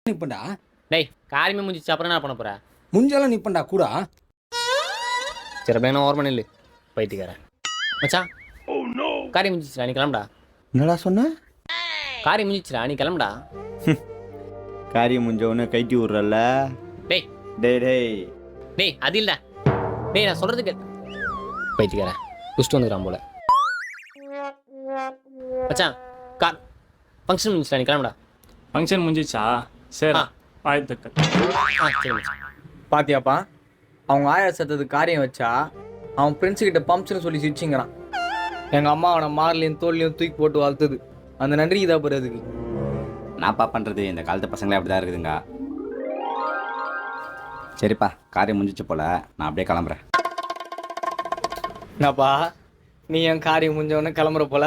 நிப்பண்டா. டேய் காரியமே முடிஞ்சிச்சு அப்புறம் என்ன பண்ண போற? முஞ்செல்லாம் நிப்பண்டா கூட. சரி பையனா ஓரமா நில்லு பைத்தியக்காரன். மச்சான் காரியம் முடிஞ்சிச்சுடா, நீ கிளம்புடா. என்னடா சொன்ன? காரியம் முடிஞ்சிச்சுடா, நீ கிளம்புடா. காரியம் முடிஞ்ச உடனே கைட்டி விட்றல்ல. டேய் டேய் டேய் டேய் அது இல்ல. டேய் நான் சொல்றதுக்கு பைத்தியக்காரன் குஸ்ட் வந்துக்கிறான் போல. மச்சான் கார் ஃபங்க்ஷன் முடிஞ்சிச்சுடா, நீ கிளம்புடா. ஃபங்க்ஷன் முடிஞ்சிச்சா? சரி ஆ. வாழ்த்துக்கள். சரி மச்சான். பாத்தியாப்பா, அவங்க ஆயா சத்தது காரியம் வச்சா அவன் ஃப்ரெண்ட்ஸுக்கிட்ட பம்ப்ஸ்னு சொல்லி சிரிச்சிங்கிறான். எங்கள் அம்மா அவனை மார்லையும் தோல்லையும் தூக்கி போட்டு வளர்த்தது. அந்த நன்றிக்கு தான் போகிற அதுக்கு. நான்ப்பா பண்ணுறது, இந்த காலத்து பசங்களே அப்படி தான் இருக்குதுங்க. சரிப்பா, காரியம் முடிஞ்சிச்சு போல, நான் அப்படியே கிளம்புறேன். என்னப்பா, நீ என் காரியம் முடிஞ்சவொடனே கிளம்புற போல.